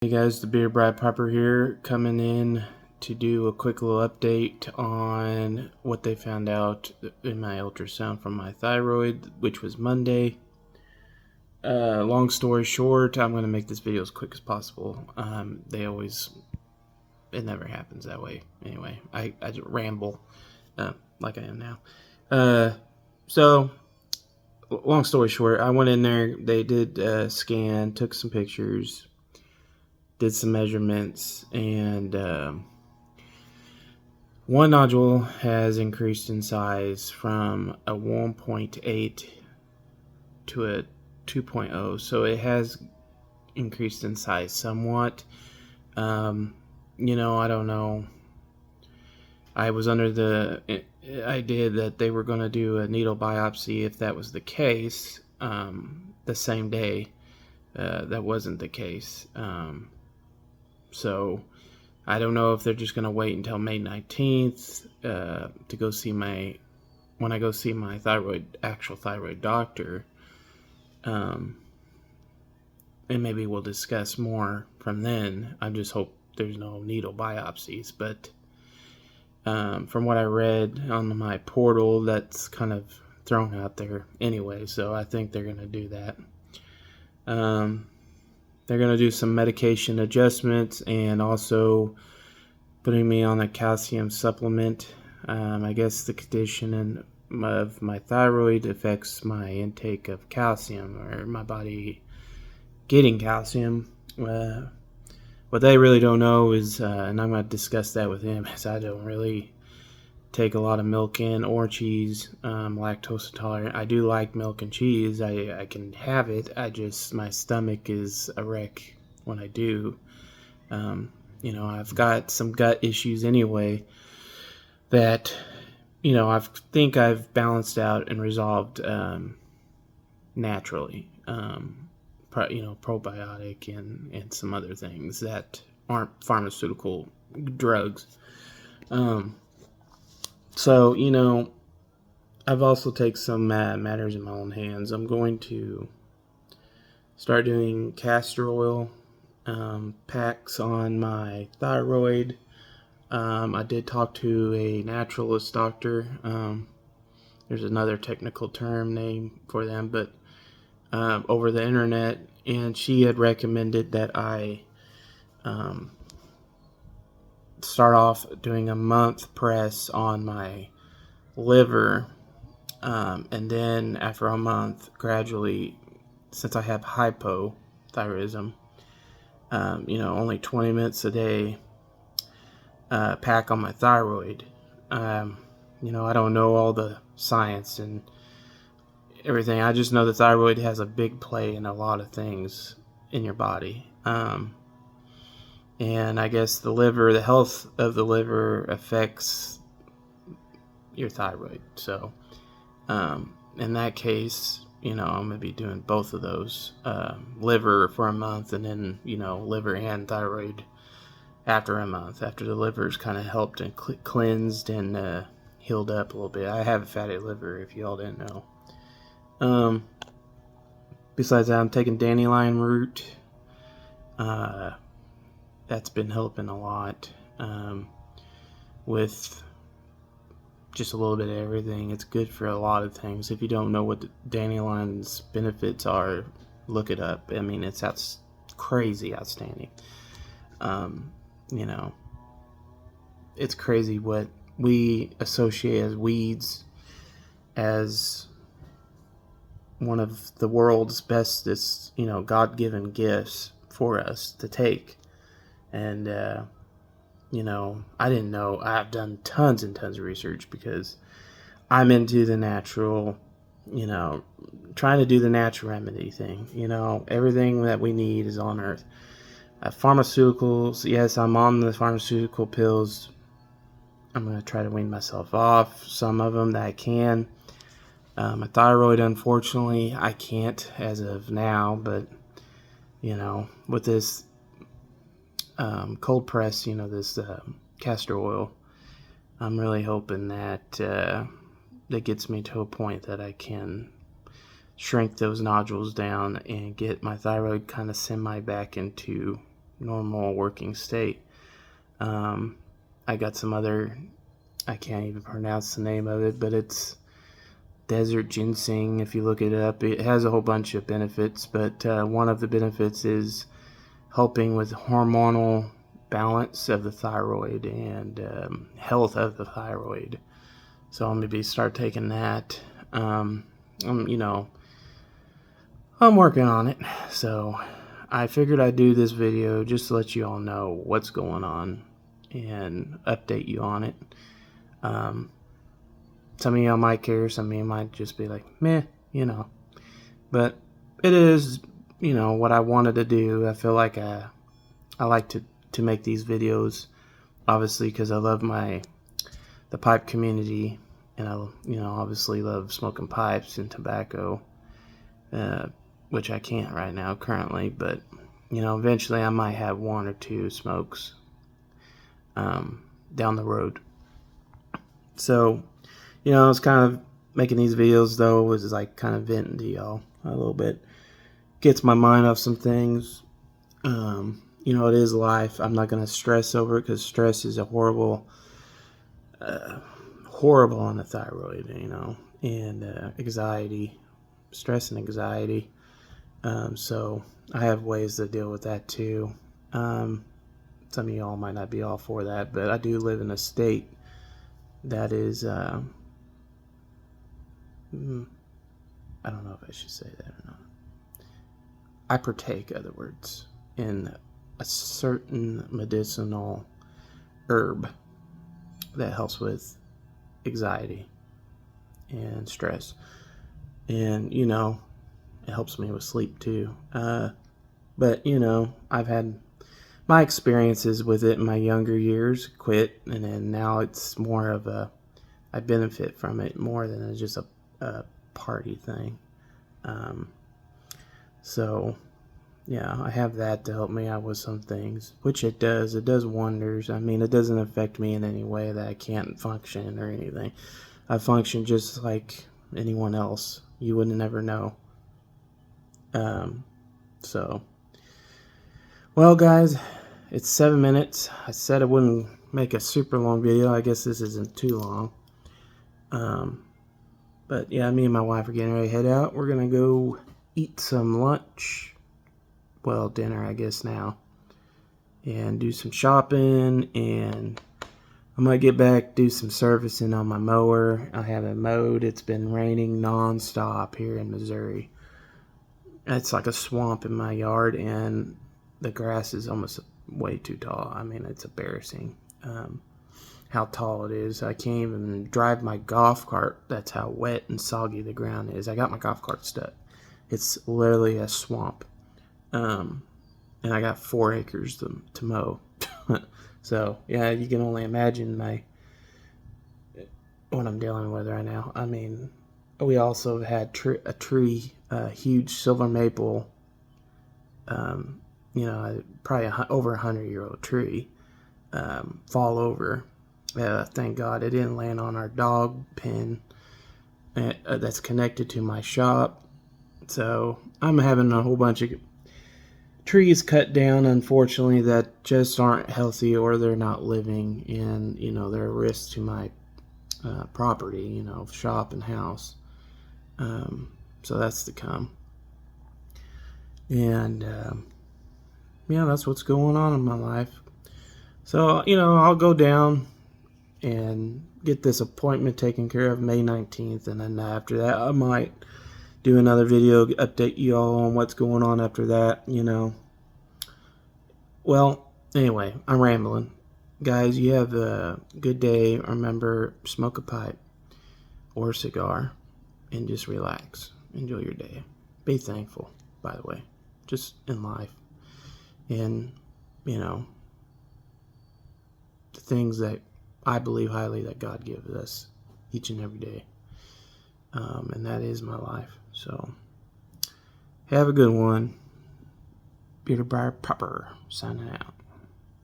Hey guys, the Beer Brad Piper here, coming in to do a quick little update on what they found out in my ultrasound from my thyroid, which was Monday. Long story short, I'm going to make this video as quick as possible. It never happens that way. Anyway, I just ramble like I am now. So, long story short, I went in there, they did a scan, took some pictures, did some measurements, and one nodule has increased in size from a 1.8 to a 2.0, so it has increased in size somewhat. I don't know. I was under the idea that they were going to do a needle biopsy if that was the case the same day. That wasn't the case. So I don't know if they're just going to wait until May 19th to go see when I go see my actual thyroid doctor. And maybe we'll discuss more from then. I just hope there's no needle biopsies. But from what I read on my portal, that's kind of thrown out there anyway. So I think they're going to do that. They're going to do some medication adjustments and also putting me on a calcium supplement. I guess the condition of my thyroid affects my intake of calcium, or my body getting calcium. What they really don't know is, and I'm going to discuss that with him, is I don't really take a lot of milk in or cheese. Lactose intolerant. I do like milk and cheese. I can have it. My stomach is a wreck when I do. I've got some gut issues anyway that, I think I've balanced out and resolved naturally. Probiotic and some other things that aren't pharmaceutical drugs. So, I've also taken some matters in my own hands. I'm going to start doing castor oil packs on my thyroid. I did talk to a naturalist doctor. There's another technical term name for them, but over the internet, and she had recommended that I start off doing a month press on my liver, and then after a month, gradually, since I have hypothyroidism, only 20 minutes a day, pack on my thyroid. I don't know all the science and everything. I just know the thyroid has a big play in a lot of things in your body. And I guess the health of the liver affects your thyroid. So, in that case, I'm going to be doing both of those, liver for a month, and then, liver and thyroid after a month, after the liver's kind of helped and cleansed and healed up a little bit. I have a fatty liver, if y'all didn't know. Besides that, I'm taking dandelion root. That's been helping a lot with just a little bit of everything. It's good for a lot of things. If you don't know what the dandelion's benefits are, look it up. I mean, it's crazy outstanding. It's crazy what we associate as weeds as one of the world's bestest, God-given gifts for us to take. And, I didn't know. I've done tons and tons of research because I'm into the natural, trying to do the natural remedy thing. Everything that we need is on earth. Pharmaceuticals, yes, I'm on the pharmaceutical pills. I'm going to try to wean myself off some of them that I can. My thyroid, unfortunately, I can't as of now, but, with this cold press, this castor oil, I'm really hoping that that gets me to a point that I can shrink those nodules down and get my thyroid kind of semi back into normal working state. I got some other, I can't even pronounce the name of it, but it's desert ginseng. If you look it up, it has a whole bunch of benefits, but one of the benefits is helping with hormonal balance of the thyroid and health of the thyroid. So I'll maybe start taking that. You know, I'm working on it. So I figured I'd do this video just to let you all know what's going on and update you on it. Some of y'all might care, some of you might just be like, meh, you know. But it is, you know, what I wanted to do. I feel like I like to make these videos, obviously, because I love the pipe community, and I, you know, obviously love smoking pipes and tobacco, which I can't right now currently, but, you know, eventually I might have one or two smokes down the road. So, you know, it's kind of making these videos, though, was like kind of venting to y'all a little bit. Gets my mind off some things. You know, it is life. I'm not going to stress over it, because stress is a horrible on the thyroid, you know, and anxiety, stress and anxiety. So I have ways to deal with that too. Some of y'all might not be all for that, but I do live in a state that is, I don't know if I should say that or not. I partake, other words, in a certain medicinal herb that helps with anxiety and stress, and, you know, it helps me with sleep too. But, you know, I've had my experiences with it in my younger years, quit, and then now it's more of I benefit from it more than just a party thing. So yeah, I have that to help me out with some things, which it does wonders. I mean, it doesn't affect me in any way that I can't function or anything. I function just like anyone else. You wouldn't never know. So, well, guys, it's 7 minutes. I said I wouldn't make a super long video. I guess this isn't too long. But yeah, me and my wife are getting ready to head out. We're gonna go eat some lunch. Well, dinner, I guess now. And do some shopping, and I might get back, do some servicing on my mower. I haven't mowed. It's been raining non-stop here in Missouri. It's like a swamp in my yard, and the grass is almost way too tall. I mean, it's embarrassing how tall it is. I can't even drive my golf cart. That's how wet and soggy the ground is. I got my golf cart stuck. It's literally a swamp. And I got 4 acres to mow. So, yeah, you can only imagine what I'm dealing with right now. I mean, we also had a tree, a huge silver maple, you know, probably over 100-year-old tree, fall over. Thank God it didn't land on our dog pen that's connected to my shop. So I'm having a whole bunch of trees cut down, unfortunately, that just aren't healthy, or they're not living, and, you know, they're a risk to my property, you know, shop and house. So that's to come. And yeah, that's what's going on in my life. So, you know, I'll go down and get this appointment taken care of May 19th, and then after that I might do another video, update you all on what's going on after that, you know. Well, anyway, I'm rambling. Guys, you have a good day. Remember, smoke a pipe or a cigar and just relax. Enjoy your day. Be thankful, by the way, just in life. And, you know, the things that I believe highly that God gives us each and every day. And that is my life. So, have a good one. Peter Briar Popper signing out.